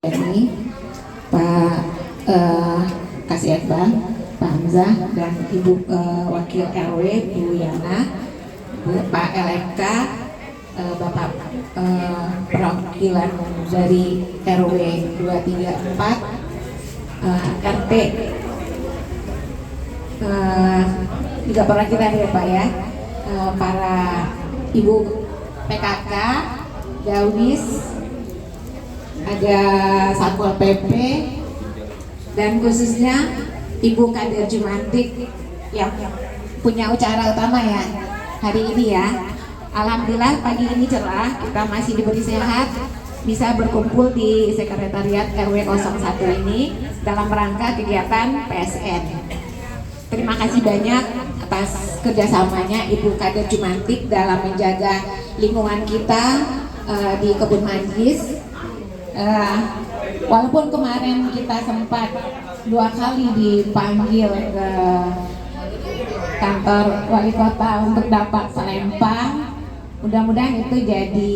Ini Pak Kasih Ekbal, Pak Hamzah, dan Ibu Wakil RW Bu Yana, Pak LMK, Bapak perwakilan dari RW 234, RT, juga perwakilan ya Pak ya, para Ibu PKK, Gaudis, ada Satpol PP, dan khususnya Ibu Kader Jumantik yang punya acara utama ya hari ini ya. Alhamdulillah pagi ini cerah, kita masih diberi sehat, bisa berkumpul di Sekretariat RW 01 ini dalam rangka kegiatan PSN. Terima kasih banyak atas kerjasamanya Ibu Kader Jumantik dalam menjaga lingkungan kita di Kebun Manggis. Walaupun kemarin kita sempat 2 kali dipanggil ke kantor wali kota untuk dapat selempang, mudah-mudahan itu jadi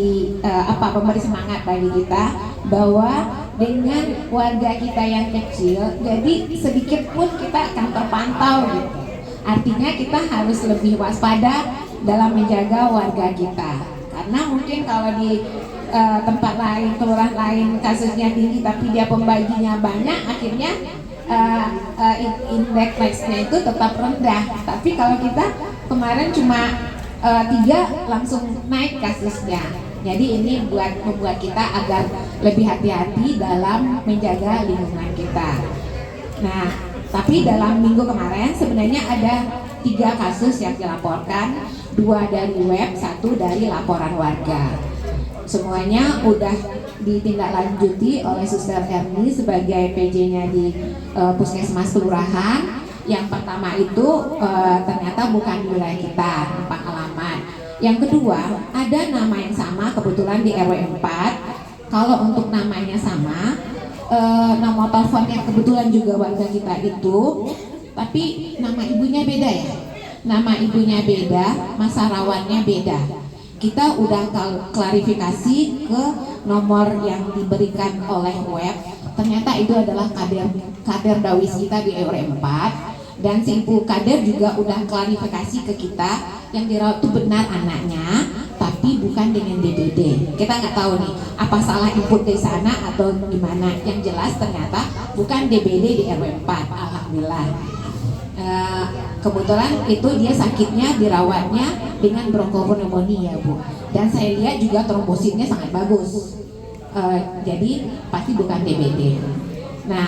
pemberi semangat bagi kita bahwa dengan warga kita yang kecil, jadi sedikit pun kita akan terpantau gitu. Artinya kita harus lebih waspada dalam menjaga warga kita, karena mungkin kalau di tempat lain, kelurahan lain kasusnya tinggi tapi dia pembaginya banyak, akhirnya indeksnya itu tetap rendah. Tapi kalau kita kemarin cuma 3 langsung naik kasusnya. Jadi ini membuat kita agar lebih hati-hati dalam menjaga lingkungan kita. Nah, tapi dalam minggu kemarin sebenarnya ada 3 kasus yang dilaporkan, 2 dari web, 1 dari laporan warga. Semuanya udah ditindaklanjuti oleh Suster Erni sebagai PJ-nya di Puskesmas Kelurahan. Yang pertama itu ternyata bukan di wilayah kita, tempat alamat. Yang kedua, ada nama yang sama kebetulan di RW 4. Kalau untuk namanya sama, nomor telepon yang kebetulan juga warga kita itu, tapi nama ibunya beda ya. Nama ibunya beda, masa rawatnya beda. Kita udah klarifikasi ke nomor yang diberikan oleh web, ternyata itu adalah kader dawis kita di RW 4, dan si Ibu Kader juga udah klarifikasi ke kita yang dirawat itu benar anaknya, tapi bukan dengan DBD. Kita nggak tahu nih apa salah input di sana atau gimana. Yang jelas ternyata bukan DBD di RW 4. Alhamdulillah. Kebetulan itu dia sakitnya dirawatnya dengan bronkopneumonia Bu, dan saya lihat juga trombositnya sangat bagus, jadi pasti bukan DBD. Nah,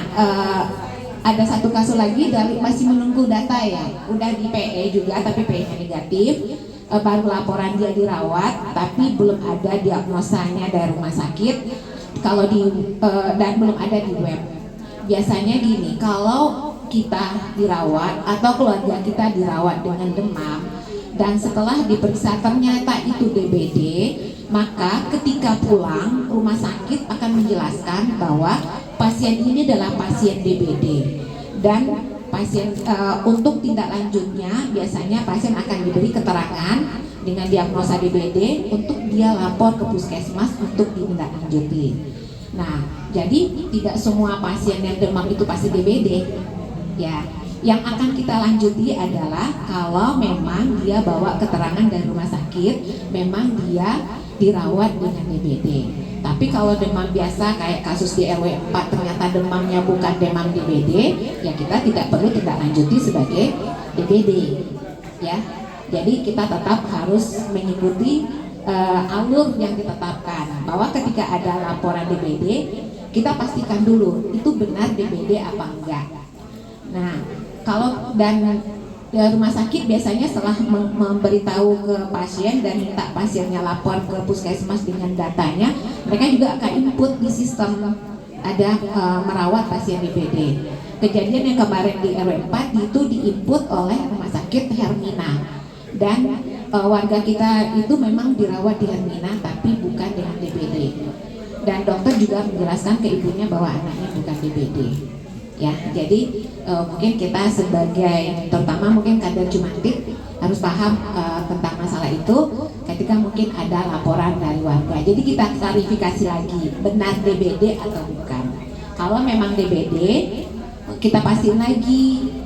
ada 1 kasus lagi dari masih menunggu data ya, udah di PE juga tapi PE-nya negatif, baru laporan dia dirawat tapi belum ada diagnosanya dari rumah sakit, kalau dan belum ada di web. Biasanya gini, kalau kita dirawat atau keluarga kita dirawat dengan demam dan setelah diperiksa ternyata itu DBD, maka ketika pulang rumah sakit akan menjelaskan bahwa pasien ini adalah pasien DBD, dan pasien untuk tindak lanjutnya biasanya pasien akan diberi keterangan dengan diagnosa DBD untuk dia lapor ke puskesmas untuk ditindaklanjuti. Nah, jadi tidak semua pasien yang demam itu pasti DBD. Ya, yang akan kita lanjuti adalah kalau memang dia bawa keterangan dari rumah sakit, memang dia dirawat dengan DBD. Tapi kalau demam biasa kayak kasus di RW 4 ternyata demamnya bukan demam DBD, ya kita tidak perlu tindak lanjuti sebagai DBD. Ya, jadi kita tetap harus mengikuti alur yang ditetapkan, bahwa ketika ada laporan DBD, kita pastikan dulu itu benar DBD apa enggak. Nah, kalau dan rumah sakit biasanya setelah memberitahu ke pasien dan minta pasiennya lapor ke puskesmas dengan datanya, mereka juga akan input di sistem ada merawat pasien DBD. Kejadian yang kemarin di RW 4 itu diinput oleh rumah sakit Hermina, dan warga kita itu memang dirawat di Hermina tapi bukan dengan DBD, dan dokter juga menjelaskan ke ibunya bahwa anaknya bukan DBD. Ya, jadi mungkin kita sebagai terutama mungkin kader Jumantik harus paham tentang masalah itu ketika mungkin ada laporan dari warga. Jadi kita klarifikasi lagi benar DBD atau bukan. Kalau memang DBD, kita pastiin lagi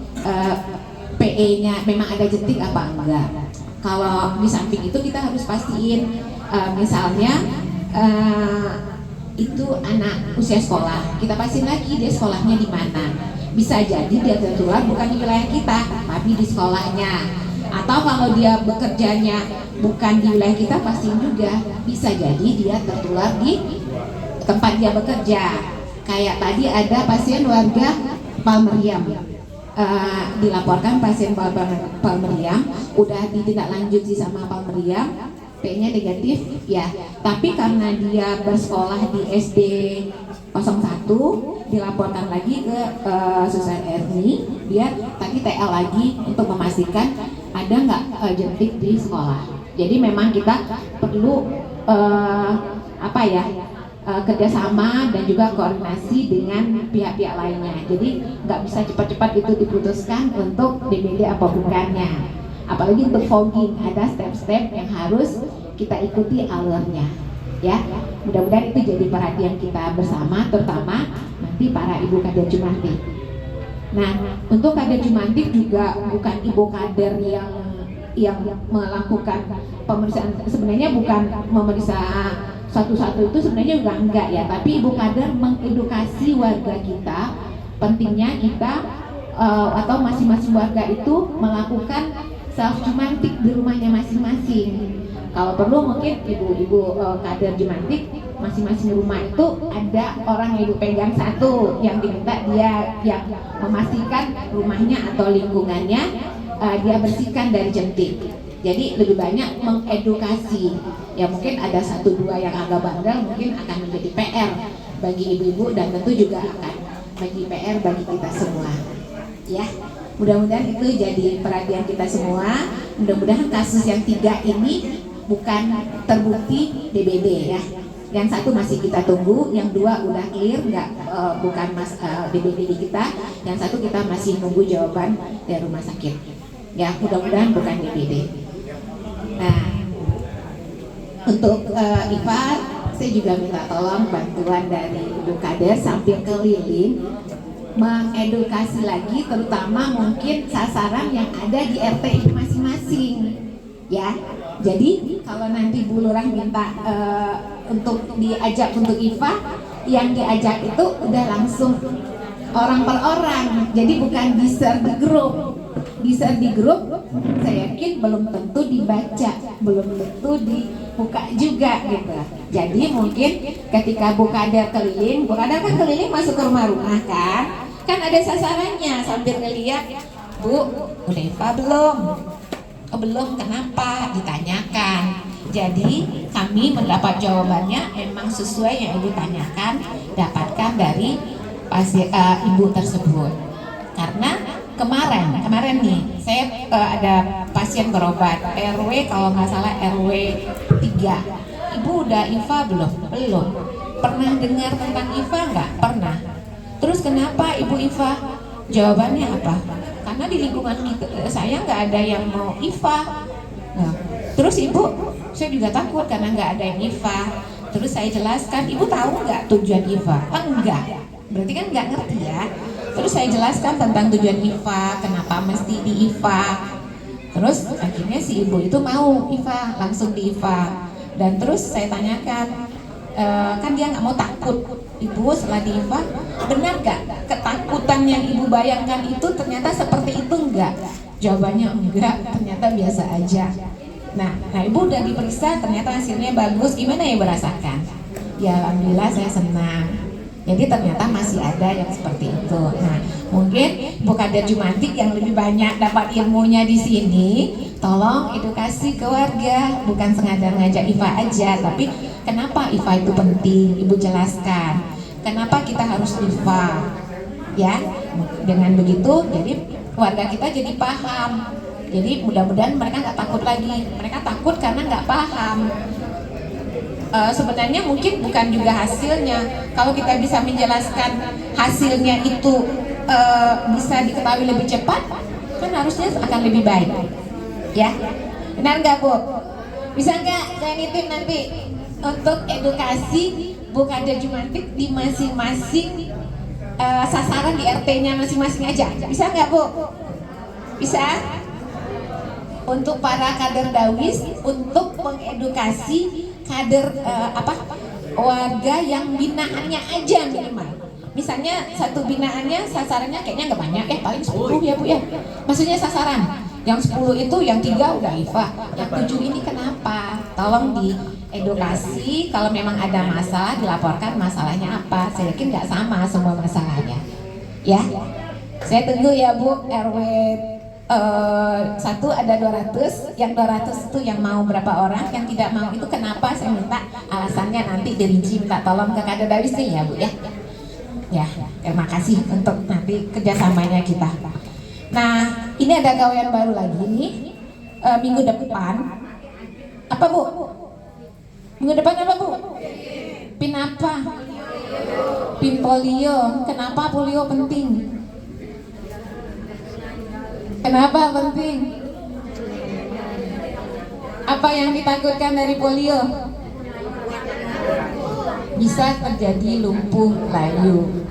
PE-nya memang ada jentik apa enggak. Kalau di samping itu kita harus pastiin misalnya itu anak usia sekolah, kita pastiin lagi dia sekolahnya di mana. Bisa jadi dia tertular bukan di wilayah kita, tapi di sekolahnya. Atau kalau dia bekerjanya bukan di wilayah kita, pastiin juga bisa jadi dia tertular di tempat dia bekerja. Kayak tadi ada pasien warga Palmeriam, dilaporkan pasien Palmeriam udah ditindaklanjuti sama Palmeriam, P-nya negatif ya, tapi karena dia bersekolah di SD 01 dilaporkan lagi ke Suster Erni, dia tadi TL lagi untuk memastikan ada nggak jentik di sekolah. Jadi memang kita perlu kerjasama dan juga koordinasi dengan pihak-pihak lainnya. Jadi nggak bisa cepat-cepat itu diputuskan untuk DBD apa bukannya. Apalagi untuk fogging ada step-step yang harus kita ikuti alurnya. Ya, mudah-mudahan itu jadi perhatian kita bersama, terutama nanti para ibu kader Jumantik. Nah, untuk kader Jumantik juga bukan ibu kader yang melakukan pemeriksaan, sebenarnya bukan memeriksa satu-satu itu sebenarnya juga enggak ya, tapi ibu kader mengedukasi warga kita, pentingnya kita atau masing-masing warga itu melakukan self Jumantik di rumahnya masing-masing. Kalau perlu mungkin ibu-ibu kader Jumantik masing-masing rumah itu ada orang yang ibu pegang satu yang diminta dia yang memastikan rumahnya atau lingkungannya dia bersihkan dari jentik. Jadi lebih banyak mengedukasi. Ya mungkin ada satu dua yang agak bandel mungkin akan menjadi PR bagi ibu-ibu dan tentu juga akan menjadi PR bagi kita semua. Ya, mudah-mudahan itu jadi perhatian kita semua. Mudah-mudahan kasus yang 3 ini bukan terbukti DBD ya. Yang satu masih kita tunggu, yang 2 udah clear bukan DBD di kita. Yang satu kita masih nunggu jawaban dari rumah sakit. Ya, mudah-mudahan bukan DBD. Nah, untuk IFA saya juga minta tolong bantuan dari ibu kader sambil keliling mengedukasi lagi, terutama mungkin sasaran yang ada di RT masing-masing ya. Jadi kalau nanti Bu Lurah minta untuk diajak untuk IFA, yang diajak itu udah langsung orang per orang, jadi bukan di-share di grup. Di-share di grup saya yakin belum tentu dibaca, belum tentu dibuka juga gitu. Jadi mungkin ketika Bu Kader keliling, Bu Kader kan keliling masuk ke rumah-rumah kan ada sasarannya sambil ngeliat, Bu, udah IFA belum? Oh belum, kenapa? Ditanyakan. Jadi kami mendapat jawabannya emang sesuai yang Ibu tanyakan, dapatkan dari ibu tersebut. Karena kemarin nih saya ada pasien berobat RW kalau nggak salah RW 3. Ibu udah IFA belum? Belum. Pernah dengar tentang IFA nggak? Pernah. Terus kenapa Ibu IFA? Jawabannya apa? Karena di lingkungan saya nggak ada yang mau IFA. Nah, terus Ibu, saya juga takut karena nggak ada yang IFA. Terus saya jelaskan, Ibu tahu nggak tujuan IFA? Enggak. Berarti kan nggak ngerti ya. Terus saya jelaskan tentang tujuan IFA, kenapa mesti di IFA. Terus akhirnya si ibu itu mau IFA, langsung di IFA. Dan terus saya tanyakan, kan dia nggak mau takut. Ibu setelah di IFA, benar gak ketakutan yang ibu bayangkan itu ternyata seperti itu enggak? Jawabannya enggak, ternyata biasa aja. Nah ibu udah diperiksa, ternyata hasilnya bagus. Gimana ya berasakan? Ya alhamdulillah saya senang. Jadi ternyata masih ada yang seperti itu. Nah, mungkin Bu Kader Jumantik yang lebih banyak dapat ilmunya di sini, tolong edukasi ke warga, bukan sengaja ngajak IFA aja, tapi kenapa IFA itu penting, Ibu jelaskan. Kenapa kita harus IFA? Ya, dengan begitu, jadi warga kita jadi paham. Jadi mudah-mudahan mereka nggak takut lagi. Mereka takut karena nggak paham. Sebenarnya mungkin bukan juga hasilnya. Kalau kita bisa menjelaskan hasilnya itu bisa diketahui lebih cepat, kan harusnya akan lebih baik. Ya, benar nggak Bu? Bisa nggak saya nitip nanti untuk edukasi Bu Kader Jumantik di masing-masing sasaran di RT-nya masing-masing aja. Bisa nggak Bu? Bisa? Untuk para kader Dawis, untuk mengedukasi kader warga yang binaannya aja minimal. Misalnya satu binaannya sasarannya kayaknya nggak banyak ya, paling 10 ya Bu ya. Maksudnya sasaran. Yang 10 itu yang 3 udah IFA, yang 7 ini kenapa? Tolong diedukasi, kalau memang ada masalah dilaporkan masalahnya apa. Saya yakin nggak sama semua masalahnya. Ya, saya tunggu ya Bu. RW 1 ada 200, yang 200 itu yang mau berapa orang, yang tidak mau itu kenapa, saya minta alasannya nanti dirinci, minta tolong ke kader Dawis nih ya Bu ya. Ya, terima kasih untuk nanti kerjasamanya kita. Nah, ini ada gawean baru lagi nih, minggu depan. Apa Bu? Minggu depan apa Bu? Pin apa? Pin polio. Kenapa polio penting? Kenapa penting? Apa yang ditakutkan dari polio? Bisa terjadi lumpuh layu.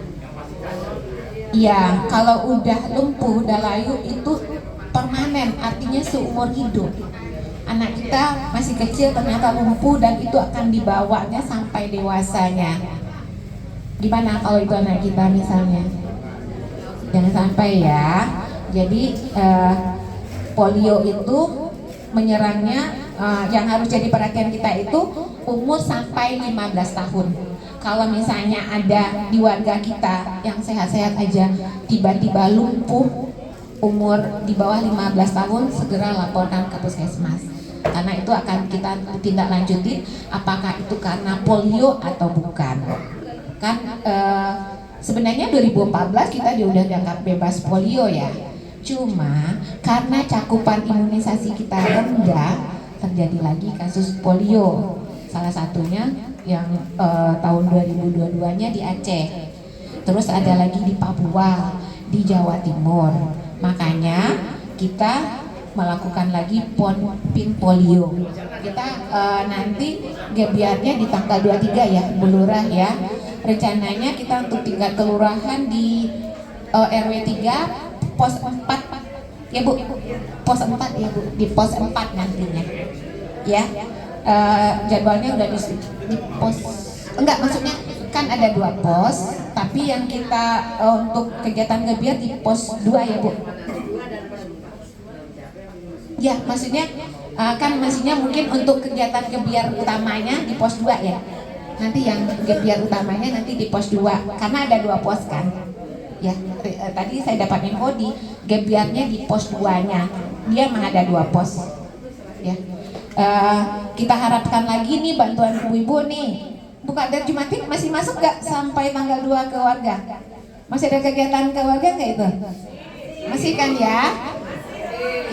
Ya, kalau udah lumpuh, udah layu itu permanen, artinya seumur hidup. Anak kita masih kecil ternyata lumpuh dan itu akan dibawanya sampai dewasanya. Gimana kalau itu anak kita misalnya? Jangan sampai ya. Jadi polio itu menyerangnya, yang harus jadi perhatian kita itu umur sampai 15 tahun. Kalau misalnya ada di warga kita yang sehat-sehat aja tiba-tiba lumpuh umur di bawah 15 tahun, segera laporkan ke puskesmas. Karena itu akan kita tindak lanjutin apakah itu karena polio atau bukan. Kan sebenarnya 2014 kita udah dianggap bebas polio ya. Cuma karena cakupan imunisasi kita rendah, terjadi lagi kasus polio. Salah satunya yang tahun 2022-nya di Aceh. Terus ada lagi di Papua, di Jawa Timur. Makanya kita melakukan lagi pin polio. Kita nanti gebiarnya di tanggal 23 ya, Bu Lurah ya. Rencananya kita untuk tingkat kelurahan di RW 3 pos 4 ya Bu. Pos 4 ya Bu, di pos 4 nantinya. Ya. Jadwalnya udah di pos, enggak, maksudnya kan ada 2 pos, tapi yang kita untuk kegiatan gebiar di pos 2 ya Bu. Ya, maksudnya kan maksudnya mungkin untuk kegiatan gebiar utamanya di pos 2 ya. Nanti yang gebiar utamanya nanti di pos 2, karena ada 2 pos kan. Ya, tadi saya dapat info di gebiarnya di pos 2-nya. Dia memang ada 2 pos. Ya. Kita harapkan lagi nih bantuan ibu-ibu nih. Bu Kader Jumatik masih masuk gak sampai tanggal 2 ke warga? Masih ada kegiatan ke warga gak itu? Masih kan ya?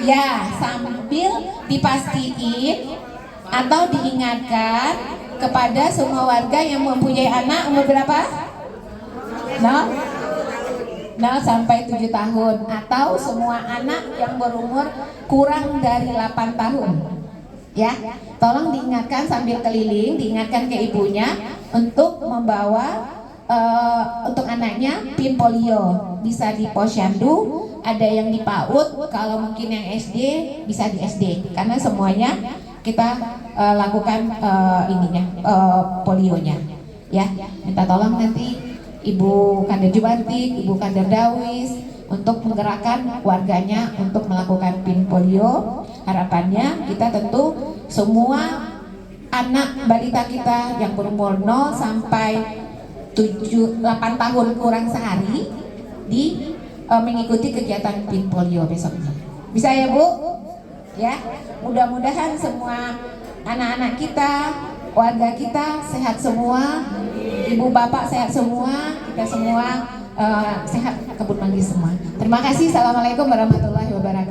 Ya, sambil dipastiin atau diingatkan kepada semua warga yang mempunyai anak umur berapa? 0 sampai 7 tahun, atau semua anak yang berumur kurang dari 8 tahun. Ya, tolong diingatkan sambil keliling, diingatkan ke ibunya untuk membawa untuk anaknya pin polio. Bisa di posyandu, ada yang di PAUD, kalau mungkin yang SD bisa di SD, karena semuanya kita lakukan polionya. Ya, minta tolong nanti Ibu Kader Jubantik, Ibu Kader Dawis untuk menggerakkan warganya untuk melakukan pin polio. Harapannya kita tentu semua anak balita kita yang berumur 0 sampai 8 tahun kurang sehari mengikuti kegiatan pin polio besoknya. Bisa ya Bu? Ya, mudah-mudahan semua anak-anak kita, warga kita sehat semua, ibu bapak sehat semua, kita semua sehat, kebun manggis semua. Terima kasih. Assalamualaikum warahmatullahi wabarakatuh.